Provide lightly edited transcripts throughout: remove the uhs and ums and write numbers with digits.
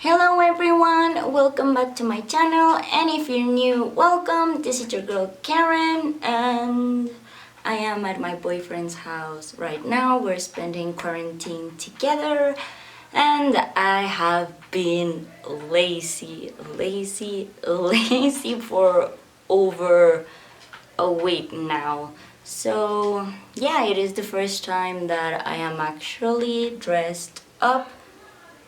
Hello everyone, welcome back to my channel, and if you're new, welcome. This is your girl Karen and I am at my boyfriend's house right now. We're spending quarantine together and I have been lazy for over a week now. So yeah, it is the first time that I am actually dressed up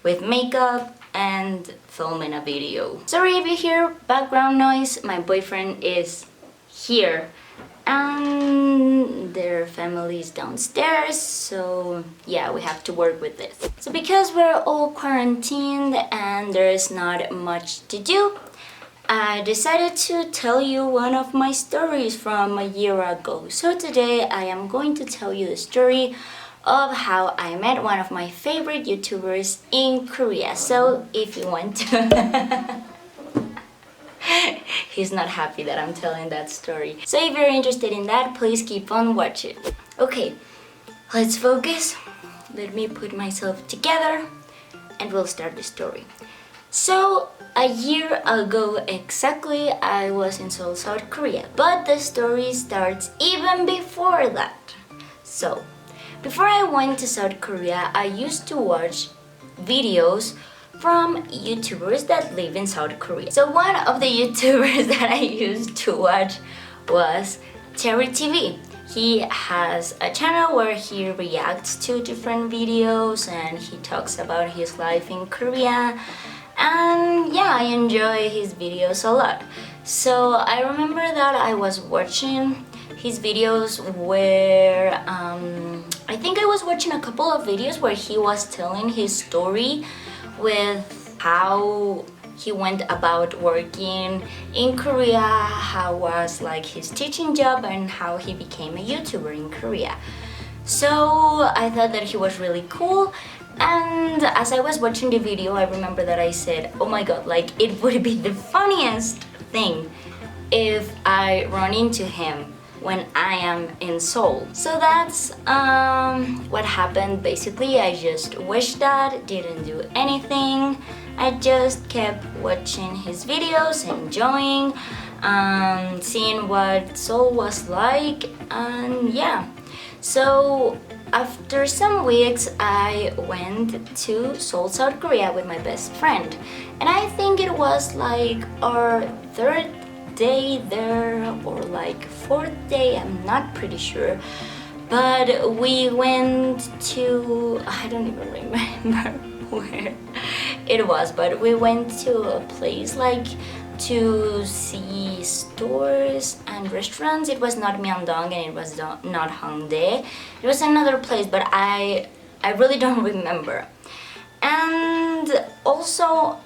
with makeup and filming a video. Sorry if you hear background noise, my boyfriend is here and their family is downstairs, so yeah, we have to work with this. So because we're all quarantined and there's not much to do, I decided to tell you one of my stories from a year ago. So today I am going to tell you the story of how I met one of my favorite YouTubers in Korea. So if you want to he's not happy that I'm telling that story. So if you're interested in that, please keep on watching. Okay, let's focus. Let me put myself together and we'll start the story. So a year ago exactly, I was in Seoul, South Korea, but the story starts even before that. So before I went to South Korea, I used to watch videos from YouTubers that live in South Korea. So one of the YouTubers that I used to watch was Terry TV. He has a channel where he reacts to different videos and he talks about his life in Korea. And yeah, I enjoy his videos a lot. So I remember that I was watching his videos where I think I was watching a couple of videos where he was telling his story with how he went about working in Korea, how was like his teaching job and how he became a YouTuber in Korea. So I thought that he was really cool, and as I was watching the video I remember that I said, oh my god, like it would be the funniest thing if I run into him when I am in Seoul. So that's what happened basically. I just wished that, didn't do anything. I just kept watching his videos, enjoying, seeing what Seoul was like, and yeah. So after some weeks I went to Seoul, South Korea with my best friend, and I think it was like our third day there or like fourth day, I'm not pretty sure, but we went to, I don't even remember where it was, but we went to a place like to see stores and restaurants. It was not Myeongdong and it was not Hongdae. It was another place, but I really don't remember. And also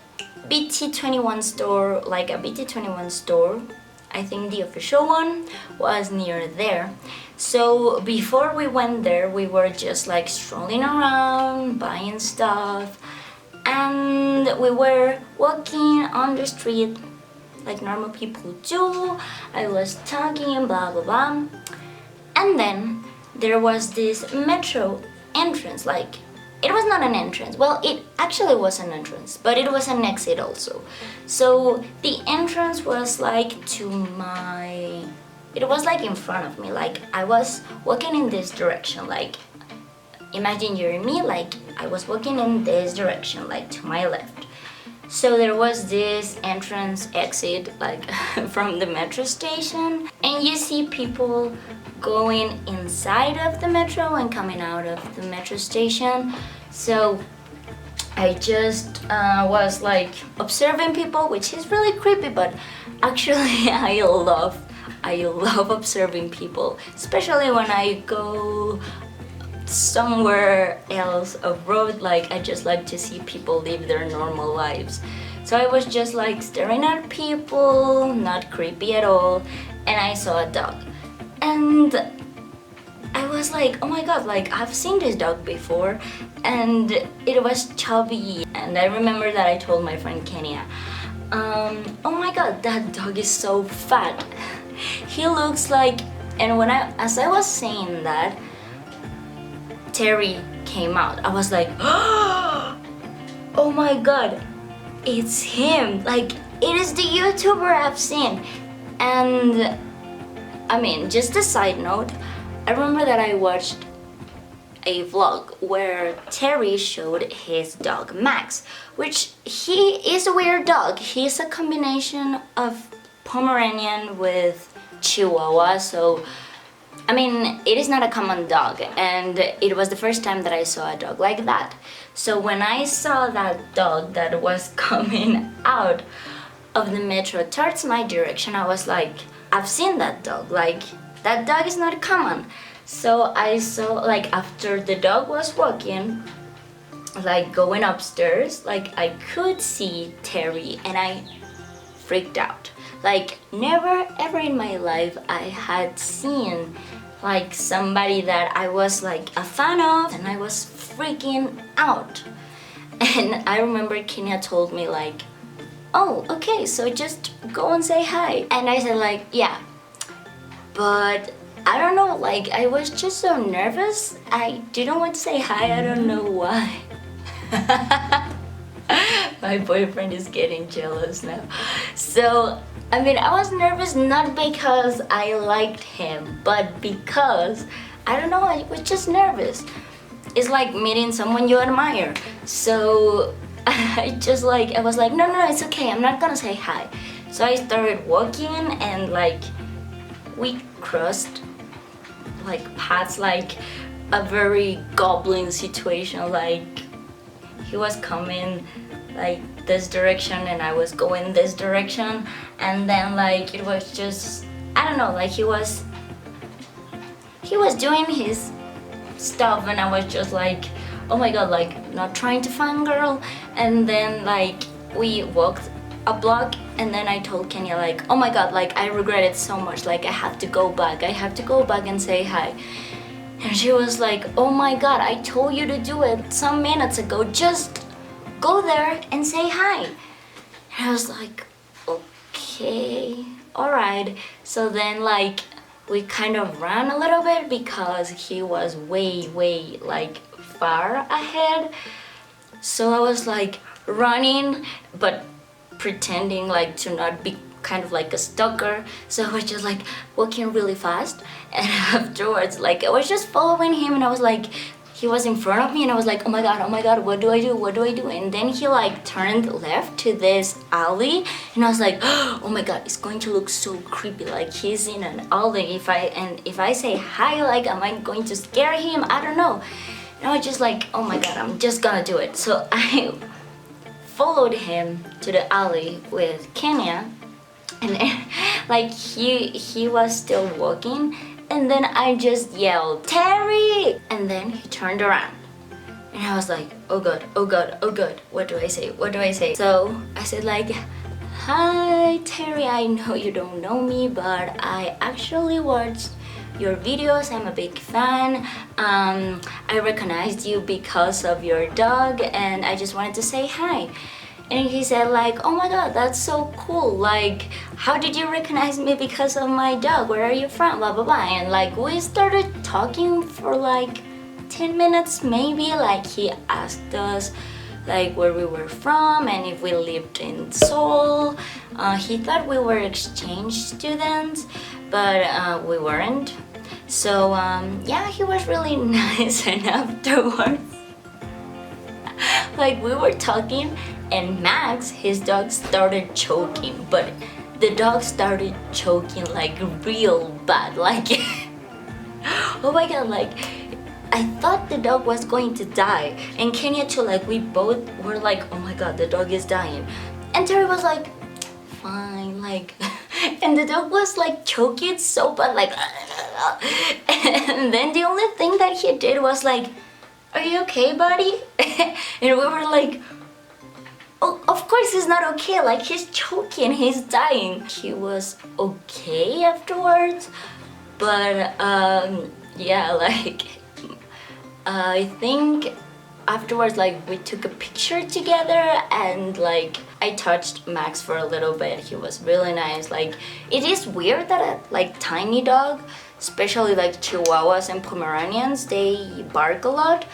BT21 store, like a BT21 store, I think the official one was near there. So before we went there, we were just like strolling around, buying stuff, and we were walking on the street like normal people do. I was talking and blah blah blah, and then there was this metro entrance. Like, it was not an entrance, well it actually was an entrance, but it was an exit also. So the entrance was like to my, it was like in front of me, like I was walking in this direction, like imagine you're me, like I was walking in this direction, like to my left. So there was this entrance exit like from the metro station, and you see people going inside of the metro and coming out of the metro station. So I just was like observing people, which is really creepy, but actually I love observing people, especially when I go somewhere else abroad. Like I just like to see people live their normal lives. So I was just like staring at people, not creepy at all, and I saw a dog, and I was like, oh my god, like I've seen this dog before, and it was chubby. And I remember that I told my friend Kenya, oh my god, that dog is so fat. He looks like, and as I was saying that, Terry came out. I was like, oh my god, it's him. Like, it is the YouTuber I've seen. And I mean, just a side note, I remember that I watched a vlog where Terry showed his dog Max, which he is a weird dog. He's a combination of Pomeranian with Chihuahua, so I mean, it is not a common dog, and it was the first time that I saw a dog like that. So when I saw that dog that was coming out of the metro towards my direction, I was like, I've seen that dog, like, that dog is not common. So I saw, like, after the dog was walking, like, going upstairs, like, I could see Terry, and I freaked out. Like, never ever in my life I had seen like somebody that I was like a fan of, and I was freaking out. And I remember Kenya told me like, oh, okay, so just go and say hi. And I said like, yeah, but I don't know, like, I was just so nervous. I didn't want to say hi, I don't know why. My boyfriend is getting jealous now. So, I mean, I was nervous not because I liked him, but because, I don't know, I was just nervous. It's like meeting someone you admire. So, I was like, no, it's okay, I'm not gonna say hi. So I started walking, and like, we crossed like paths, like a very goblin situation. Like, he was coming like this direction and I was going this direction, and then like it was just, I don't know, like he was doing his stuff, and I was just like, oh my god, like, not trying to fangirl. And then like we walked a block, and then I told Kenya like, oh my god, like, I regret it so much, like, I have to go back and say hi. And she was like, oh my god, I told you to do it some minutes ago, just go there and say hi. And I was like, okay, alright. So then like we kind of ran a little bit because he was way like far ahead. So I was like running but pretending like to not be kind of like a stalker. So I was just like walking really fast, and afterwards like I was just following him, and I was like, he was in front of me, and I was like, oh my god, what do I do? And then he like turned left to this alley, and I was like, oh my god, it's going to look so creepy, like he's in an alley. If I say hi, like, am I going to scare him? I don't know. And I was just like, oh my god, I'm just gonna do it. So I followed him to the alley with Kenya, and then, like he was still walking, and then I just yelled, Terry! And then he turned around, and I was like, oh god, what do I say? So I said like, hi Terry, I know you don't know me, but I actually watched your videos, I'm a big fan. I recognized you because of your dog, and I just wanted to say hi. And he said like, oh my god, that's so cool, like, how did you recognize me? Because of my dog, where are you from, blah blah blah. And like we started talking for like 10 minutes maybe. Like he asked us like where we were from and if we lived in Seoul. He thought we were exchange students, but we weren't. So yeah, he was really nice. And afterwards, like we were talking, and Max, his dog, started choking, but the dog started choking like real bad, like oh my god, like I thought the dog was going to die. And Kenya too, like we both were like, oh my god, the dog is dying. And Terry was like, fine, like and the dog was like choking so bad, like and then the only thing that he did was like, are you okay, buddy? And we were like, oh, of course he's not okay, like he's choking, he's dying. He was okay afterwards, but yeah, like I think afterwards like we took a picture together, and like I touched Max for a little bit. He was really nice. Like it is weird that a like tiny dog, especially like Chihuahuas and Pomeranians, they bark a lot.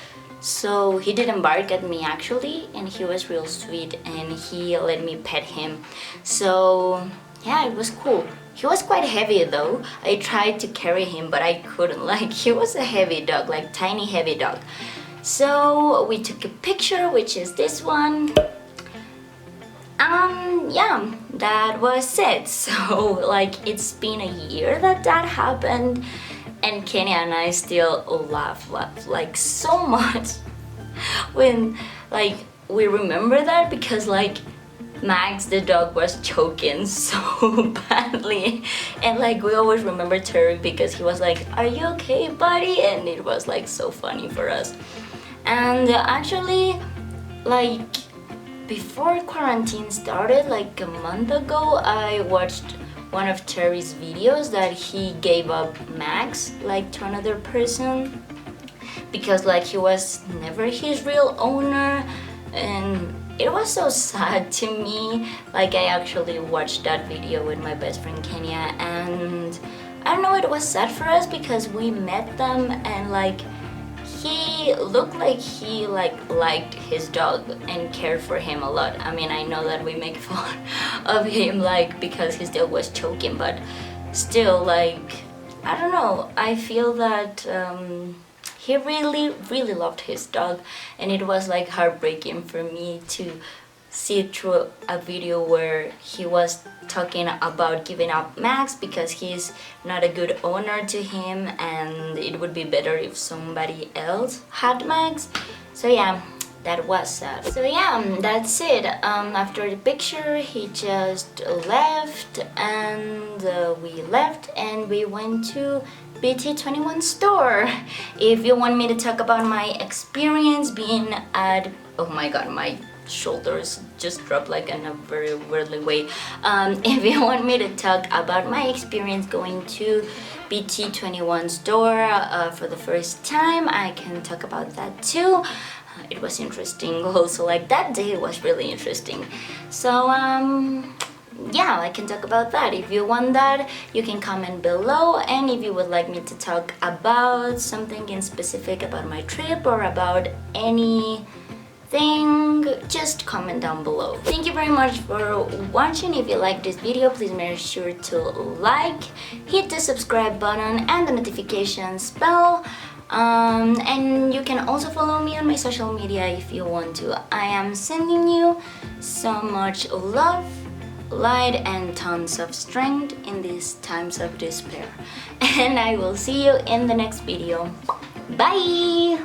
So he didn't bark at me actually, and he was real sweet, and he let me pet him. So yeah, it was cool. He was quite heavy though. I tried to carry him, but I couldn't. Like, he was a heavy dog, like tiny heavy dog. So we took a picture, which is this one. Yeah, that was it. So like, it's been a year that happened, and Kenya and I still laugh like so much when like we remember that, because like Max the dog was choking so badly, and like we always remember Terry because he was like, "Are you okay, buddy?" And it was like so funny for us. And actually, like, before quarantine started, like a month ago, I watched one of Terry's videos that he gave up Max like to another person, because like he was never his real owner, and it was so sad to me. Like, I actually watched that video with my best friend Kenya, and I don't know, it was sad for us because we met them, and like he looked like he liked his dog and cared for him a lot. I mean, I know that we make fun of him like because his dog was choking, but still, like, I don't know, I feel that he really loved his dog, and it was like heartbreaking for me to see through a video where he was talking about giving up Max because he's not a good owner to him, and it would be better if somebody else had Max. So yeah, that was sad. So yeah, that's it. After the picture, he just left, and we left and we went to BT21 store. If you want me to talk about my experience being at, oh my god, my shoulders just dropped like in a very weirdly way. If you want me to talk about my experience going to BT21 store for the first time, I can talk about that too. It was interesting also, like that day was really interesting. So yeah, I can talk about that. If you want that, you can comment below, and if you would like me to talk about something in specific about my trip or about anything, just comment down below. Thank you very much for watching. If you like this video, please make sure to like, hit the subscribe button and the notifications bell. And you can also follow me on my social media if you want to. I am sending you so much love, light, and tons of strength in these times of despair. And I will see you in the next video. Bye!